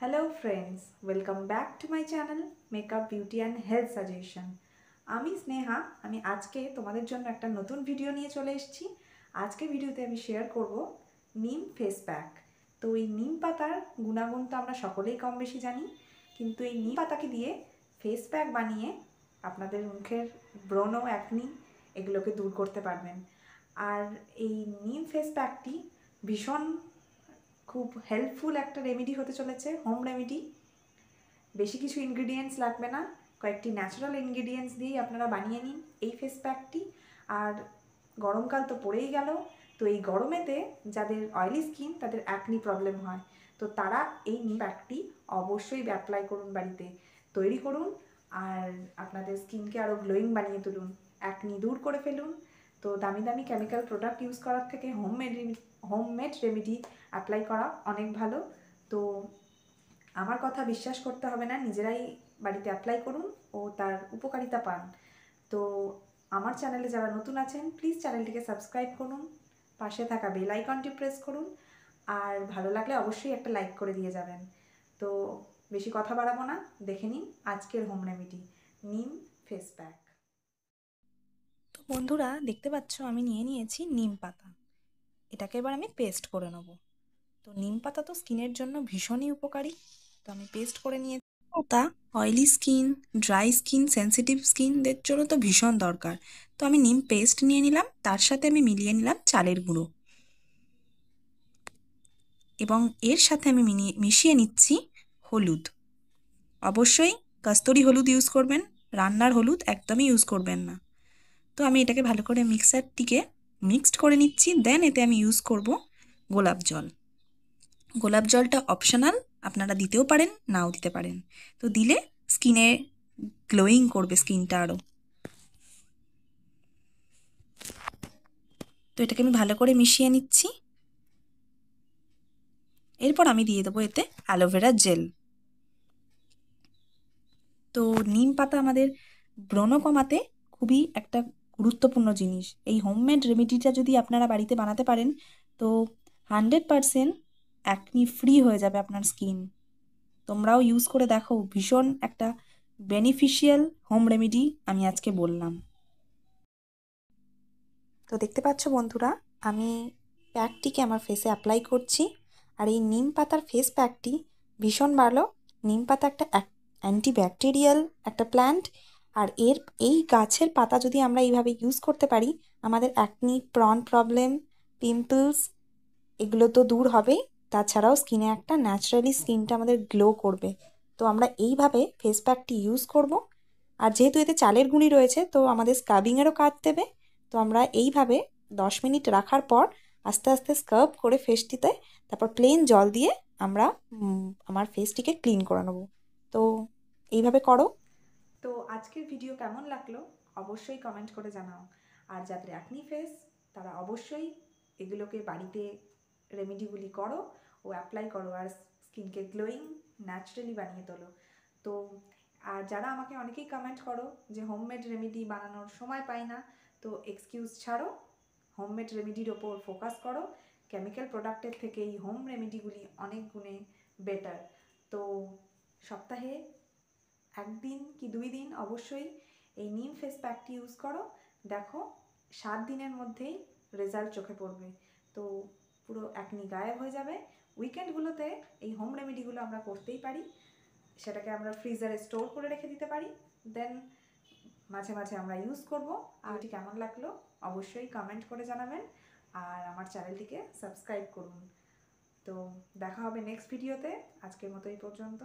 Hello friends, welcome back to my channel makeup beauty and health suggestion. আমি স্নেহা। আমি আজকে তোমাদের জন্য একটা নতুন ভিডিও নিয়ে চলে এসেছি। আজকে ভিডিওতে আমি শেয়ার করব নিম ফেস প্যাক। তো এই নিম পাতার গুণাগুণ তো আমরা সকলেই কম বেশি জানি, কিন্তু এই নিম পাতাকে দিয়ে ফেস প্যাক বানিয়ে আপনাদের মুখের ব্রণ ও অ্যাকনি এগুলোকে দূর করতে পারবেন। আর এই নিম ফেস প্যাকটি ভীষণ খুব হেল্পফুল একটা রেমেডি হতে চলেছে, হোম রেমেডি। বেশি কিছু ইনগ্রিডিয়েন্টস লাগবে না, কয়েকটি ন্যাচারাল ইনগ্রিডিয়েন্টস দিয়েই আপনারা বানিয়ে নিন এই ফেস প্যাকটি। আর গরমকাল তো পড়েই গেল, তো এই গরমেতে যাদের অয়েলি স্কিন তাদের অ্যাকনি প্রবলেম হয়, তো তারা এই নিম প্যাকটি অবশ্যই অ্যাপ্লাই করুন, বাড়িতে তৈরি করুন আর আপনাদের স্কিনকে আরও গ্লোয়িং বানিয়ে তুলুন, অ্যাকনি দূর করে ফেলুন। তো দামি দামি কেমিক্যাল প্রোডাক্ট ইউজ করার থেকে হোমমেড রেমেডি অ্যাপ্লাই করা অনেক ভালো। তো আমার কথা বিশ্বাস করতে হবে না, নিজেরাই বাড়িতে অ্যাপ্লাই করুন ও তার উপকারিতা পান। তো আমার চ্যানেলে যারা নতুন আছেন প্লিজ চ্যানেলটিকে সাবস্ক্রাইব করুন, পাশে থাকা বেল আইকনটি প্রেস করুন, আর ভালো লাগলে অবশ্যই একটা লাইক করে দিয়ে যাবেন। তো বেশি কথা বাড়াবো না, দেখে নিন আজকের হোম রেমেডি নিম ফেস প্যাক। তো বন্ধুরা, দেখতে পাচ্ছ আমি নিয়ে নিয়েছি নিম পাতা। এটাকে এবার আমি পেস্ট করে নেব। তো নিম পাতা তো স্কিনের জন্য ভীষণই উপকারী, তো আমি পেস্ট করে নিয়ে পাতা oily skin, dry skin, sensitive স্কিনদের জন্য তো ভীষণ দরকার। তো আমি নিম পেস্ট নিয়ে নিলাম, তার সাথে আমি মিলিয়ে নিলাম চালের গুঁড়ো, এবং এর সাথে আমি মিশিয়ে নিচ্ছি হলুদ। অবশ্যই কস্তুরি হলুদ ইউজ করবেন, রান্নার হলুদ একদমই ইউজ করবেন না। তো আমি এটাকে ভালো করে মিক্সড করে নিচ্ছি। দেন এতে আমি ইউজ করব গোলাপ জল। গোলাপ জলটা অপশনাল, আপনারা দিতেও পারেন নাও দিতে পারেন। তো দিলে স্কিনে গ্লোয়িং করবে স্কিনটা আরও। তো এটাকে আমি ভালো করে মিশিয়ে নিচ্ছি। এরপর আমি দিয়ে দেবো এতে অ্যালোভেরা জেল। তো নিম পাতা আমাদের ব্রণ কমাতে খুবই একটা গুরুত্বপূর্ণ জিনিস। এই হোমমেড রেমেডিটা যদি আপনারা বাড়িতে বানাতে পারেন তো 100% অ্যাকনি ফ্রি হয়ে যাবে আপনার স্কিন। তোমরাও ইউজ করে দেখো, ভীষণ একটা বেনিফিশিয়াল হোম রেমেডি আমি আজকে বললাম। তো দেখতে পাচ্ছ বন্ধুরা, আমি প্যাকটিকে আমার ফেসে অ্যাপ্লাই করছি। আর এই নিম পাতার ফেস প্যাকটি ভীষণ ভালো। নিম পাতা একটা অ্যান্টিব্যাকটেরিয়াল একটা প্ল্যান্ট। আর এই গাছের পাতা যদি আমরা এইভাবে ইউজ করতে পারি, আমাদের অ্যাকনি, প্রবলেম, পিম্পলস এগুলো তো দূর হবেই, তাছাড়াও স্কিনে একটা ন্যাচারালি স্কিনটা আমাদের গ্লো করবে। তো আমরা এইভাবে ফেস প্যাকটি ইউজ করব। আর যেহেতু এতে চালের গুঁড়ি রয়েছে, তো আমাদের স্ক্রাবিংয়েরও কাজ দেবে। তো আমরা এইভাবে 10 মিনিট রাখার পর আস্তে আস্তে স্ক্রাব করে ফেসটিতে, তারপর প্লেন জল দিয়ে আমরা আমার ফেসটিকে ক্লিন করে নেবো। তো এইভাবে করো। তো আজকের ভিডিও কেমন লাগলো অবশ্যই কমেন্ট করে জানাও। আর যাদের অ্যাকনি ফেস তারা অবশ্যই এগুলোকে বাড়িতে রেমেডিগুলি করো ও অ্যাপ্লাই করো, আর স্কিনকে গ্লোয়িং ন্যাচারালি বানিয়ে তোলো। তো আর যারা আমাকে অনেকেই কমেন্ট করো যে হোমমেড রেমেডি বানানোর সময় পাই না, তো এক্সকিউজ ছাড়ো, হোমমেড রেমেডির ওপর ফোকাস করো। কেমিক্যাল প্রোডাক্টের থেকে এই হোম রেমেডিগুলি অনেক গুণে বেটার। তো সপ্তাহে 1 দিন কি 2 দিন অবশ্যই এই নিম ফেস প্যাকটি ইউজ করো, দেখো 7 দিনের মধ্যেই রেজাল্ট চোখে পড়বে। তো পুরো অ্যাকনি গায়েব হয়ে যাবে। উইকেন্ডগুলোতে এই হোম রেমেডিগুলো আমরা করতেই পারি, সেটাকে আমরা ফ্রিজারে স্টোর করে রেখে দিতে পারি, দেন মাঝে মাঝে আমরা ইউজ করব। আর এটি কেমন লাগলো অবশ্যই কমেন্ট করে জানাবেন, আর আমার চ্যানেলটিকে সাবস্ক্রাইব করুন। তো দেখা হবে নেক্সট ভিডিওতে, আজকের মতো এই পর্যন্ত।